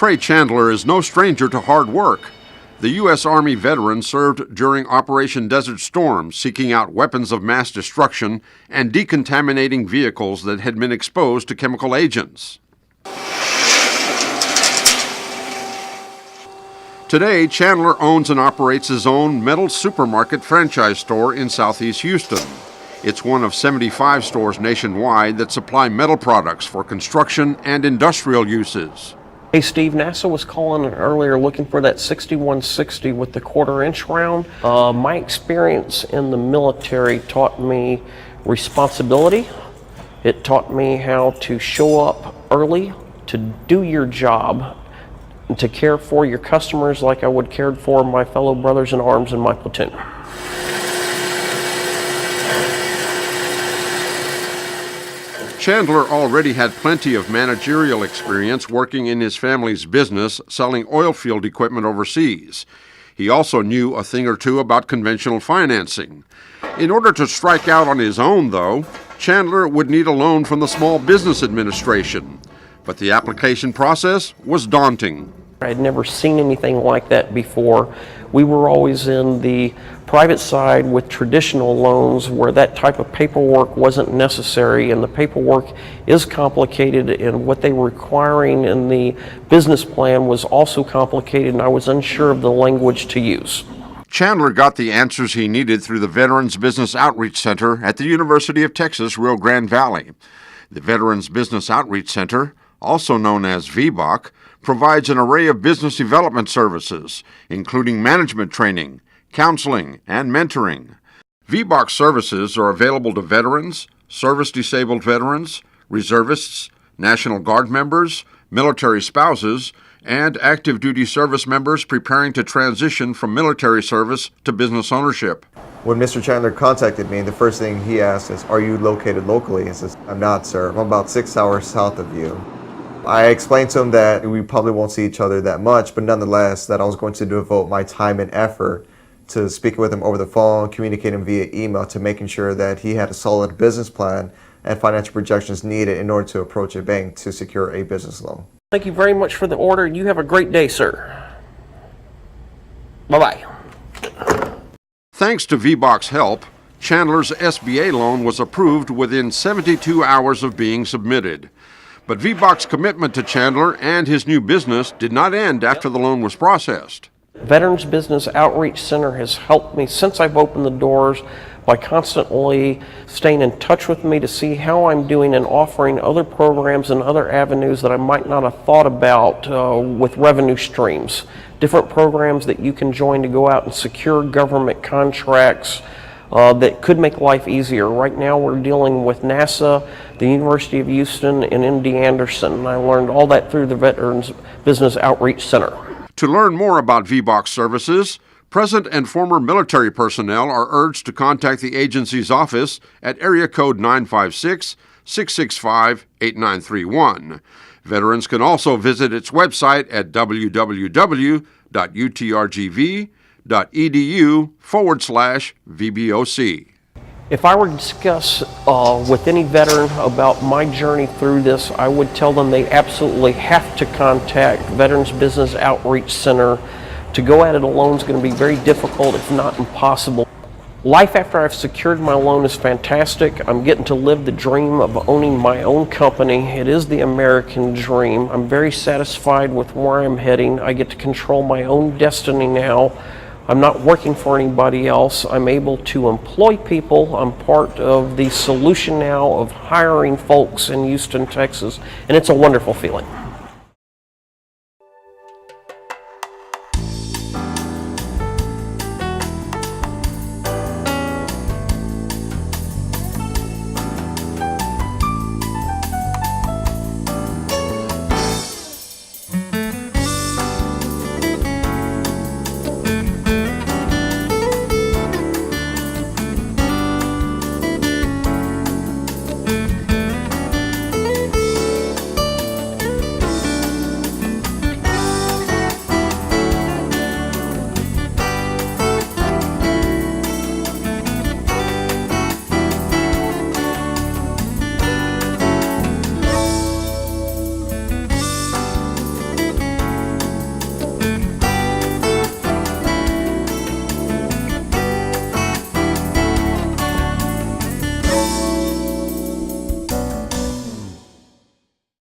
Trey Chandler is no stranger to hard work. The U.S. Army veteran served during Operation Desert Storm, seeking out weapons of mass destruction and decontaminating vehicles that had been exposed to chemical agents. Today, Chandler owns and operates his own MetalSupermarket franchise store in Southeast Houston. It's one of 75 stores nationwide that supply metal products for construction and industrial uses. Hey Steve, NASA was calling earlier looking for that 6160 with the 1/4-inch round. My experience in the military taught me responsibility. It taught me how to show up early, to do your job, and to care for your customers like I would care for my fellow brothers in arms in my platoon. Chandler already had plenty of managerial experience working in his family's business selling oil field equipment overseas. He also knew a thing or two about conventional financing. In order to strike out on his own, though, Chandler would need a loan from the Small Business Administration. But the application process was daunting. I had never seen anything like that before. We were always in the private side with traditional loans where that type of paperwork wasn't necessary, and the paperwork is complicated, and what they were requiring in the business plan was also complicated, and I was unsure of the language to use. Chandler got the answers he needed through the Veterans Business Outreach Center at the University of Texas, Rio Grande Valley. The Veterans Business Outreach Center, also known as VBOC, provides an array of business development services, including management training, counseling, and mentoring. VBOC services are available to veterans, service-disabled veterans, reservists, National Guard members, military spouses, and active duty service members preparing to transition from military service to business ownership. When Mr. Chandler contacted me, the first thing he asked is, "Are you located locally?" He says, "I'm not, sir. I'm about 6 hours south of you." I explained to him that we probably won't see each other that much, but nonetheless that I was going to devote my time and effort to speaking with him over the phone, communicating via email, to making sure that he had a solid business plan and financial projections needed in order to approach a bank to secure a business loan. Thank you very much for the order. You have a great day, sir. Bye-bye. Thanks to VBOC's help, Chandler's SBA loan was approved within 72 hours of being submitted. But VBOC's commitment to Chandler and his new business did not end after the loan was processed. Veterans Business Outreach Center has helped me since I've opened the doors by constantly staying in touch with me to see how I'm doing and offering other programs and other avenues that I might not have thought about with revenue streams. Different programs that you can join to go out and secure government contracts that could make life easier. Right now we're dealing with NASA, the University of Houston, and MD Anderson. And I learned all that through the Veterans Business Outreach Center. To learn more about VBOC services, present and former military personnel are urged to contact the agency's office at area code 956-665-8931. Veterans can also visit its website at www.utrgv.edu/VBOC. If I were to discuss with any veteran about my journey through this, I would tell them they absolutely have to contact Veterans Business Outreach Center. To go at it alone is going to be very difficult, if not impossible. Life after I've secured my loan is fantastic. I'm getting to live the dream of owning my own company. It is the American dream. I'm very satisfied with where I'm heading. I get to control my own destiny now. I'm not working for anybody else. I'm able to employ people. I'm part of the solution now of hiring folks in Houston, Texas, and it's a wonderful feeling.